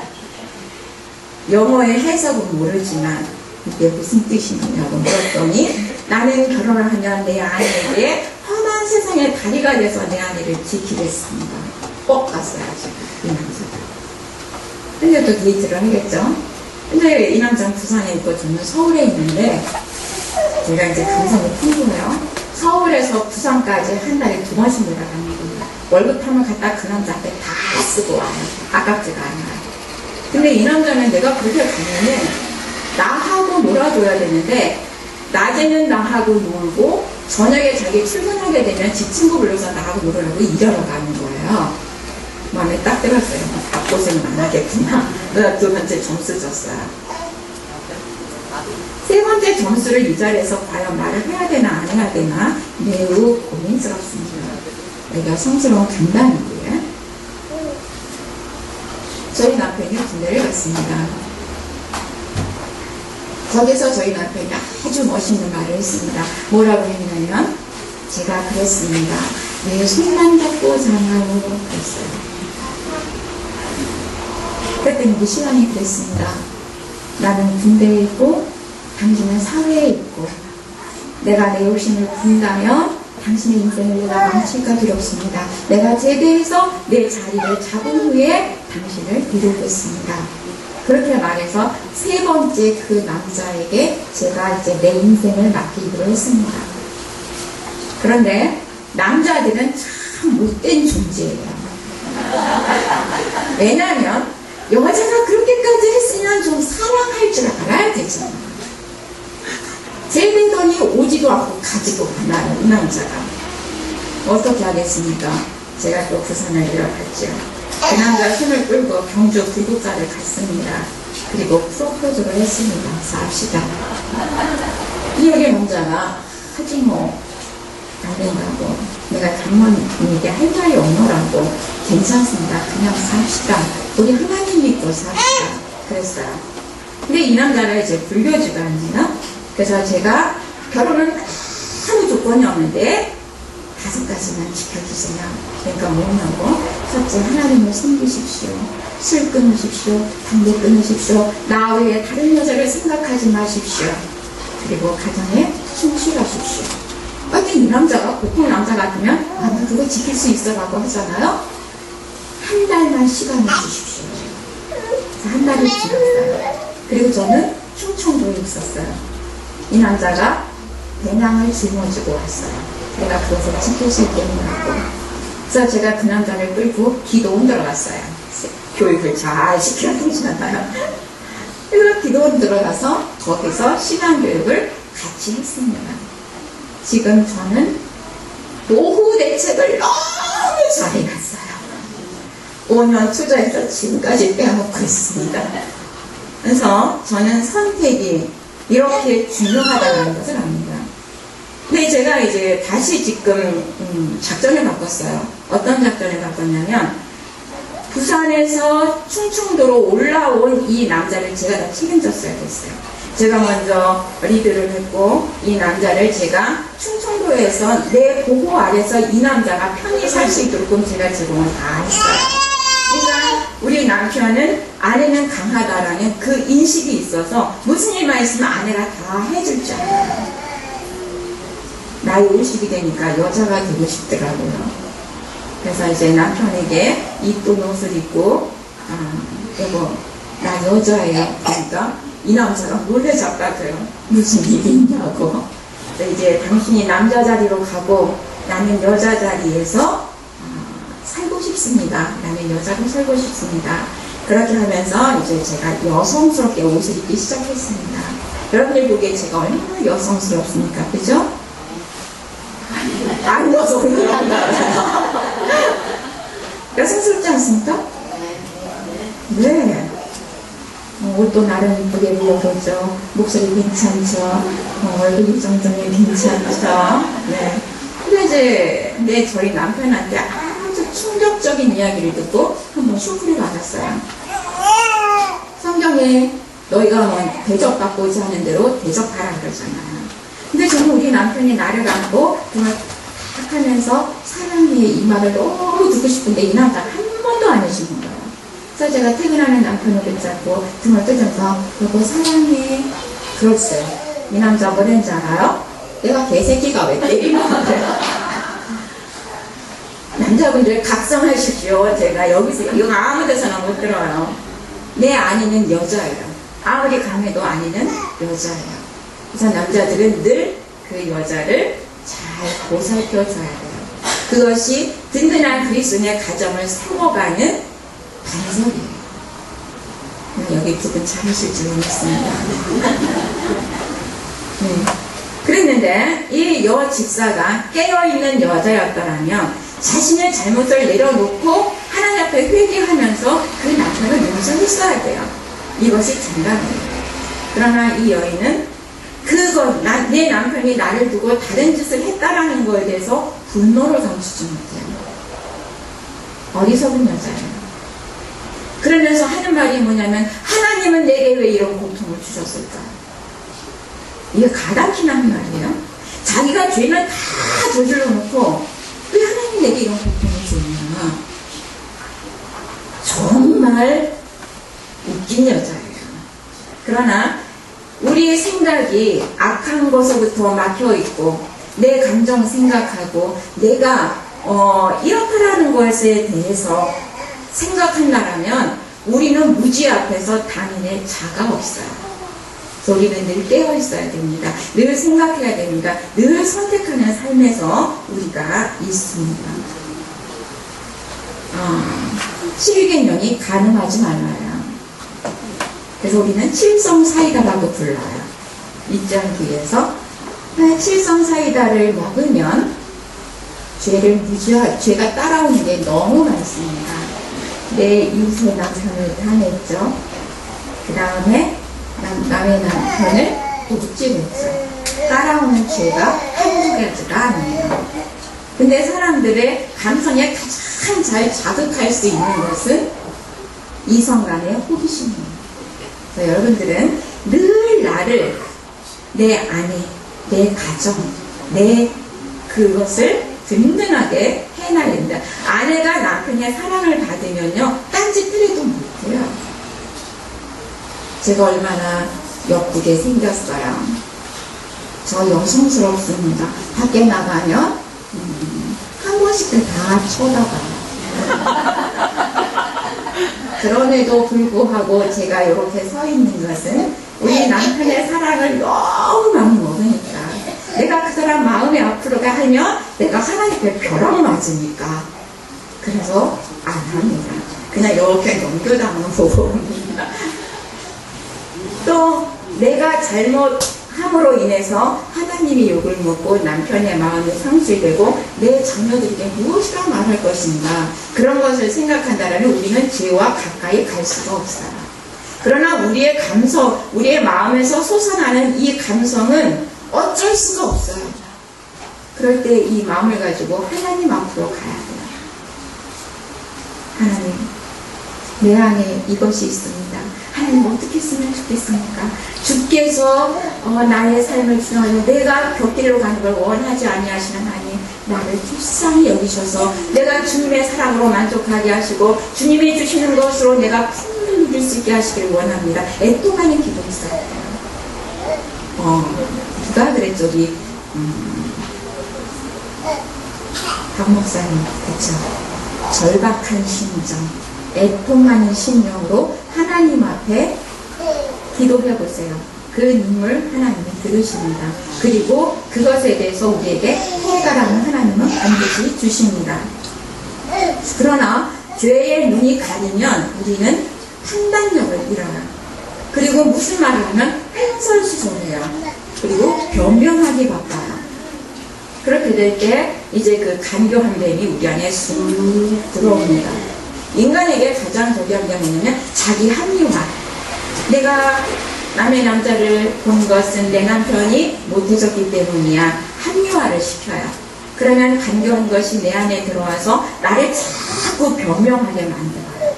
영어의 해석은 모르지만 이게 무슨 뜻이냐고 물었더니 나는 결혼을 하면 내 아내에게 험한 세상에 다리가 돼서 내 아내를 지키겠습니다. 꼭 갔어요. 이 남자가. 근데 또 데이트를 하겠죠. 근데 이 남자는 부산에 있고 저는 서울에 있는데 제가 이제 감성이 풍부해요. 서울에서 부산까지 한 달에 2번씩 내려갑니다. 월급함을 갖다 그 남자한테 다 쓰고 와요. 아깝지가 않아요. 근데 이 남자는 내가 그렇게 가면은 나하고 놀아줘야 되는데 낮에는 나하고 놀고 저녁에 자기 출근하게 되면 지 친구 불러서 나하고 놀으라고 일하러 가는 거예요. 마음에 딱 들었어요. 앞고생은 안 하겠구나. 그래서 2번째 점수 줬어요. 3번째 점수를 이 자리에서 과연 말을 해야 되나 안 해야 되나 매우 고민스럽습니다. 여성스러운 강단인데 저희 남편이 군대를 갔습니다. 거기서 저희 남편이 아주 멋있는 말을 했습니다. 뭐라고 했냐면 제가 그랬습니다. 왜 손만 잡고 자냐고 그랬어요. 그랬더니 그 시간이 그랬습니다. 나는 군대에 있고 당신은 사회에 있고 내가 내 욕심을 부린다면 당신의 인생을 내가 망칠까 두렵습니다. 내가 제대해서 내 자리를 잡은 후에 당신을 이루겠습니다. 그렇게 말해서 세 번째 그 남자에게 제가 이제 내 인생을 맡기기로 했습니다. 그런데 남자들은 참 못된 존재예요. 왜냐하면 여자가 그렇게까지 했으면 좀 사랑할 줄 알아야 되잖아요. 제대더니 오지도 않고 가지도 않아요. 이 남자가 어떻게 하겠습니까? 제가 또 부산을 내려갔죠. 그 남자 손을 끌고 경주 불국사를 갔습니다. 그리고 프로포즈를 했습니다. 삽시다. 여기 남자가 하지 뭐 안 된다고, 내가 장모님에게 할 말이 없노라고, 괜찮습니다. 그냥 삽시다. 우리 하나님 믿고 삽시다. 그랬어요. 근데 이 남자가 이제 불교 집안이에요. 그래서 제가 결혼은 아무 조건이 없는데 5가지만 지켜주세요. 그러니까 뭐냐고, 첫째, 하나님을 섬기십시오. 술 끊으십시오. 담배 끊으십시오. 나 외에 다른 여자를 생각하지 마십시오. 그리고 가정에 충실하십시오. 근데 이 남자가 보통 남자 같으면 아, 나 그거 지킬 수 있어 라고 하잖아요. 한 달만 시간을 주십시오. 한 달을 지켰어요. 그리고 저는 충청도에 있었어요. 이 남자가 배낭을 짊어지고 왔어요. 내가 그것을 지킬 수 있겠냐고. 그래서 제가 그 남자를 끌고 기도원 들어갔어요. 교육을 잘 시켜야 되잖아요. 그래서 기도원 들어가서 거기서 신앙교육을 같이 했습니다. 지금 저는 노후 대책을 너무 잘해갔어요. 5년 투자해서 지금까지 빼먹고 있습니다. 그래서 저는 선택이 이렇게 중요하다는 것을 압니다. 근데 제가 이제 다시 지금 작전을 바꿨어요. 어떤 작전을 바꿨냐면 부산에서 충청도로 올라온 이 남자를 제가 다 책임졌어야 됐어요. 제가 먼저 리드를 했고 이 남자를 제가 충청도에서 내 보호 아래서 이 남자가 편히 살 수 있도록 제가 제공을 다 했어요. 그러니까 우리 남편은 아내는 강하다라는 그 인식이 있어서 무슨 일만 있으면 아내가 다 해줄 줄 알아요. 나이 50이 되니까 여자가 되고 싶더라고요. 그래서 이제 남편에게 이쁜 옷을 입고 여보 나 여자예요. 그러니까 이 남자가 몰래 잡아줘요. 무슨 일이 있냐고. 이제 당신이 남자 자리로 가고 나는 여자 자리에서 살고 싶습니다. 나는 여자로 살고 싶습니다. 그렇게 하면서 이제 제가 여성스럽게 옷을 입기 시작했습니다. 여러분들 보기에 제가 얼마나 여성스럽습니까? 그죠? 안 여서 그런 거 알아요. 여성스럽지 않습니까? 네. 옷도 나름 이쁘게 입어보죠. 목소리 괜찮죠. 얼굴 정도는 괜찮죠. 네. 근데 이제 저희 남편한테 아주 충격적인 이야기를 듣고 한번 쇼크를 받았어요. 성경에 너희가 뭐 대접받고 오지 않은 대로 대접하라 그러잖아요. 근데 저는 우리 남편이 나를 안고 정말 탁 하면서 사랑해 이 말을 너무 듣고 싶은데 이 남자가 한 번도 안 해주는 거예요. 그래서 제가 퇴근하는 남편을 붙잡고 등을 뜨면서 여보 사랑해 그랬어요. 이 남자 뭐랬는지 알아요? 내가 개새끼가 왜 때리는 거예요? 남자분들 각성하십시오. 제가 여기서 이거 아무 데서나 못 들어요. 내 아내는 여자예요. 아무리 강해도 아내는 여자예요. 그래서 남자들은 늘 그 여자를 잘 보살펴줘야 돼요. 그것이 든든한 그리스도인의 가정을 세워가는 반석이에요. 여기 두분 잘하실 줄 믿습니다. 네. 그랬는데 이 여 집사가 깨어있는 여자였더라면 자신의 잘못을 내려놓고 하나님 앞에 회개하면서 그 남편을 용서했어야 돼요. 이것이 정답이에요. 그러나 이 여인은 내 남편이 나를 두고 다른 짓을 했다라는 거에 대해서 분노를 감추지 못해요. 어리석은 여자예요. 그러면서 하는 말이 뭐냐면 하나님은 내게 왜 이런 고통을 주셨을까? 이게 가당키나 한 말이에요. 자기가 죄는 다 저질러 놓고 왜 하나님 내게 이런 고통을 주느냐. 정말 웃긴 여자예요. 그러나 우리의 생각이 악한 것으로부터 막혀있고 내 감정 생각하고 내가 이렇다라는 것에 대해서 생각한다면 우리는 무지 앞에서 당연히 자가 없어요. 그래서 우리는 늘 깨어 있어야 됩니다. 늘 생각해야 됩니다. 늘 선택하는 삶에서 우리가 있습니다. 12계명이 가늠하지 말아요. 그래서 우리는 칠성사이다라고 불러요. 2장 뒤에서 칠성사이다를 먹으면 죄가 따라오는 게 너무 많습니다. 내 이웃의 남편을 당했죠. 그 다음에 남의 남편을 독질했죠. 따라오는 죄가 한두 가지가 아니에요. 근데 사람들의 감성에 가장 잘 자극할 수 있는 것은 이성 간의 호기심이에요. 그래서 여러분들은 늘 나를, 내 아내, 내 가정, 내 그것을 든든하게 해놔야 됩니다. 아내가 남편의 사랑을 받으면요, 딴짓 해도 못해요. 제가 얼마나 예쁘게 생겼어요. 저 여성스럽습니다. 밖에 나가면 한 번씩 다 쳐다봐요. 그럼에도 불구하고 제가 이렇게 서 있는 것은 우리 남편의 사랑을 너무 많이 먹으니까, 내가 그 사람 마음이 앞으로 가면 내가 하나님께 벼락 맞으니까, 그래서 안 합니다. 그냥 이렇게 넘겨다만 보고 옵니다. 또 내가 잘못함으로 인해서 하나님이 욕을 먹고 남편의 마음이 상실되고 내 자녀들에게 무엇이라 말할 것인가, 그런 것을 생각한다면 우리는 죄와 가까이 갈 수가 없어요. 그러나 우리의 감성, 우리의 마음에서 솟아나는 이 감성은 어쩔 수가 없어요. 그럴 때 이 마음을 가지고 하나님 앞으로 가야 돼요. 하나님, 내 안에 이것이 있습니다. 하나님 어떻게 했으면 좋겠습니까? 주께서 나의 삶을 주장하여 내가 곁길로 가는 걸 원하지 아니하시는 하나님, 나를 불쌍히 여기셔서 내가 주님의 사랑으로 만족하게 하시고 주님이 주시는 것으로 내가 풍성히 누릴 수 있게 하시길 원합니다. 애통하는 기도 있어야 돼요. 누가 그랬죠? 우리 박 목사님, 그쵸? 절박한 심정, 애통하는 심령으로 하나님 앞에 기도해 보세요. 그 눈물 하나님이 들으십니다. 그리고 그것에 대해서 우리에게 해결하는 하나님은 반드시 주십니다. 그러나 죄의 눈이 가리면 우리는 판단력을 잃어요. 그리고 무슨 말을 하면 횡설수설해요. 그리고 변명하기 바빠요. 그렇게 될 때 이제 그 간교함됨이 우리 안에 쑥 들어옵니다. 인간에게 가장 독이한 게 뭐냐면 자기 합리화. 내가 남의 남자를 본 것은 내 남편이 못해줬기 때문이야. 합리화를 시켜요. 그러면 간교한 것이 내 안에 들어와서 나를 자꾸 변명하게 만들어요.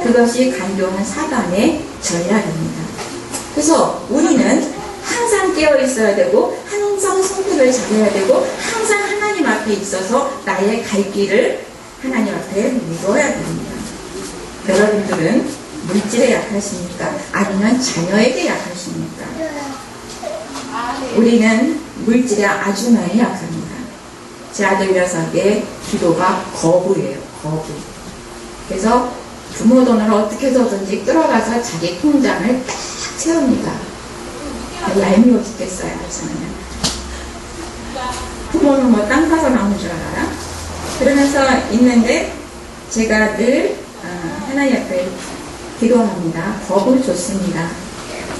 그것이 간교한 사단의 전략입니다. 그래서 우리는 항상 깨어 있어야 되고, 항상 선택을 잘해야 되고, 항상 하나님 앞에 있어서 나의 갈 길을 하나님 앞에 물어야 됩니다. 여러분들은 물질에 약하십니까? 아니면 자녀에게 약하십니까? 우리는 물질에 아주 많이 약합니다. 제 아들 녀석의 기도가 거부예요. 거부. 그래서 부모 돈을 어떻게 해서든지 끌어가서 자기 통장을 딱 채웁니다. 얄미워 죽겠어요. 저는. 부모는 뭐 땅 파서 나온 줄 알아요? 그러면서 있는데 제가 늘 하나님 앞에 기도합니다. 법을 줬습니다.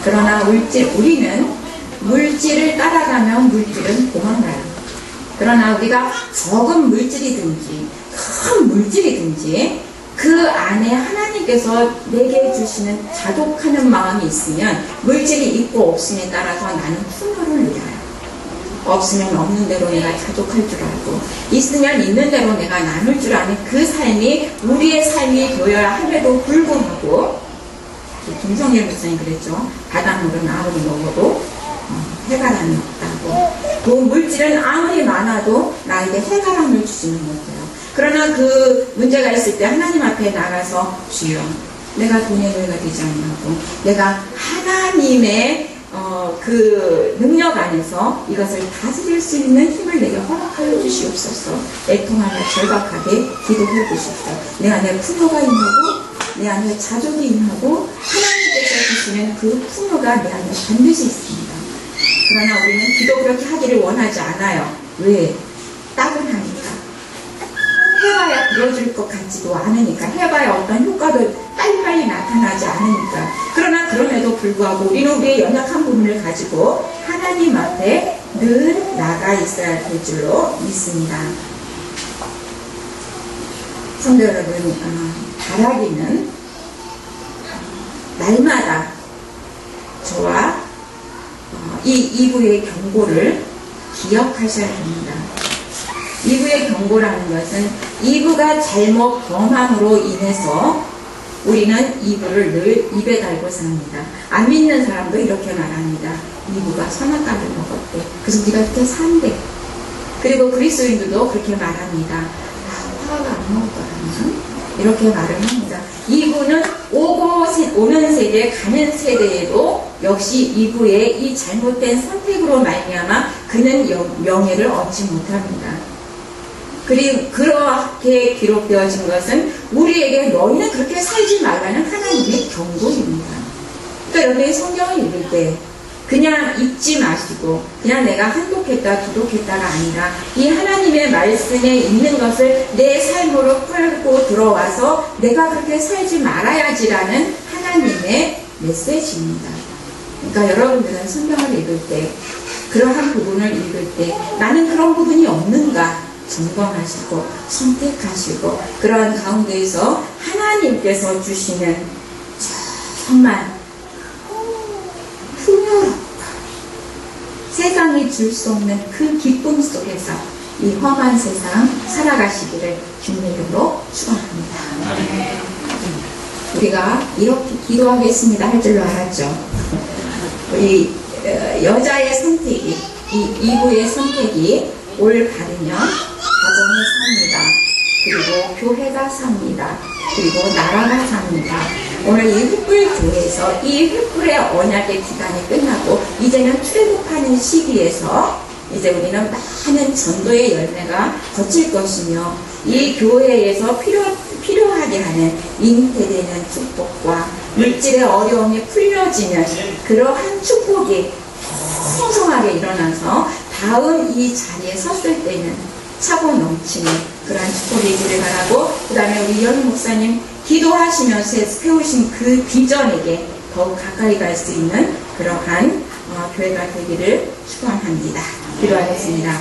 그러나 우리는 물질을 따라가면 물질은 도망가요. 그러나 우리가 적은 물질이든지 큰 물질이든지 그 안에 하나님께서 내게 주시는 자족하는 마음이 있으면 물질이 있고 없음에 따라서 나는 풍요를 누려요. 없으면 없는 대로 내가 자족할 줄 알고, 있으면 있는 대로 내가 나눌 줄 아는 그 삶이 우리의 삶이 되어야 함에도 불구하고, 김성일 목사님 그랬죠. 바닷물은 아무리 먹어도 해가람이 없다고. 그 물질은 아무리 많아도 나에게 해결함을 주지는 못해요. 그러나 그 문제가 있을 때 하나님 앞에 나가서 주여, 내가 돈의 노예가 되지 않냐고, 내가 하나님의 그 능력 안에서 이것을 다스릴 수 있는 힘을 내게 허락하여 주시옵소서. 애통하며 절박하게 기도해 보십시오. 내 안에 풍요가 임하고 내 안에 자족이 임하고 하나님께서 주시는 그 풍요가 내 안에 반드시 있습니다. 그러나 우리는 기도 그렇게 하기를 원하지 않아요. 왜? 따분하니까. 해봐야 들어줄 것 같지도 않으니까, 해봐야 어떤 효과도 빨리빨리 나타나지 않으니까. 그러나 그럼에도 불구하고 우리는 우리의 연약한 부분을 가지고 하나님 앞에 늘 나가 있어야 될 줄로 믿습니다. 성도 여러분, 바라기는 날마다 저와 이 2부의 경고를 기억하셔야 됩니다. 2부의 경고라는 것은 2부가 잘못 범함으로 인해서 우리는 2부를 늘 입에 달고 삽니다. 안 믿는 사람도 이렇게 말합니다. 2부가 선악과를 먹었대. 그래서 네가 이렇게 산대. 그리고 그리스도인들도 그렇게 말합니다. 화가 안 먹을 거라면 이렇게 말을 합니다. 2부는 오는 세대, 가는 세대에도 역시 2부의 이 잘못된 선택으로 말미암아 그는 명예를 얻지 못합니다. 그리고 그렇게 기록되어진 것은 우리에게 너희는 그렇게 살지 말라는 하나님의 경고입니다. 그러니까 여러분이 성경을 읽을 때 그냥 읽지 마시고 그냥 내가 한독했다 두독했다가 아니라 이 하나님의 말씀에 있는 것을 내 삶으로 풀고 들어와서 내가 그렇게 살지 말아야지라는 하나님의 메시지입니다. 그러니까 여러분들은 성경을 읽을 때 그러한 부분을 읽을 때 나는 그런 부분이 없는가 점검하시고 선택하시고 그러한 가운데에서 하나님께서 주시는 정말 풍요롭고 세상이 줄 수 없는 그 기쁨 속에서 이 험한 세상 살아가시기를 주님의 이름으로 축원합니다. 우리가 이렇게 기도하겠습니다 할 줄로 알았죠. 우리 여자의 선택이 이 2부의 선택이 올 받으면 가정이 삽니다. 그리고 교회가 삽니다. 그리고 나라가 삽니다. 오늘 이 횃불교회에서 이 횃불의 언약의 기간이 끝나고 이제는 출애굽하는 시기에서 이제 우리는 많은 전도의 열매가 거칠 것이며 이 교회에서 필요하게 하는 잉태되는 축복과 물질의 어려움이 풀려지는 그러한 축복이 풍성하게 일어나서 다음 이 자리에 섰을 때는 차고 넘치는 그러한 축복이 있기를 바라고, 그 다음에 우리 연 목사님 기도하시면서 세우신 그 비전에게 더욱 가까이 갈 수 있는 그러한 교회가 되기를 축원합니다. 기도하겠습니다.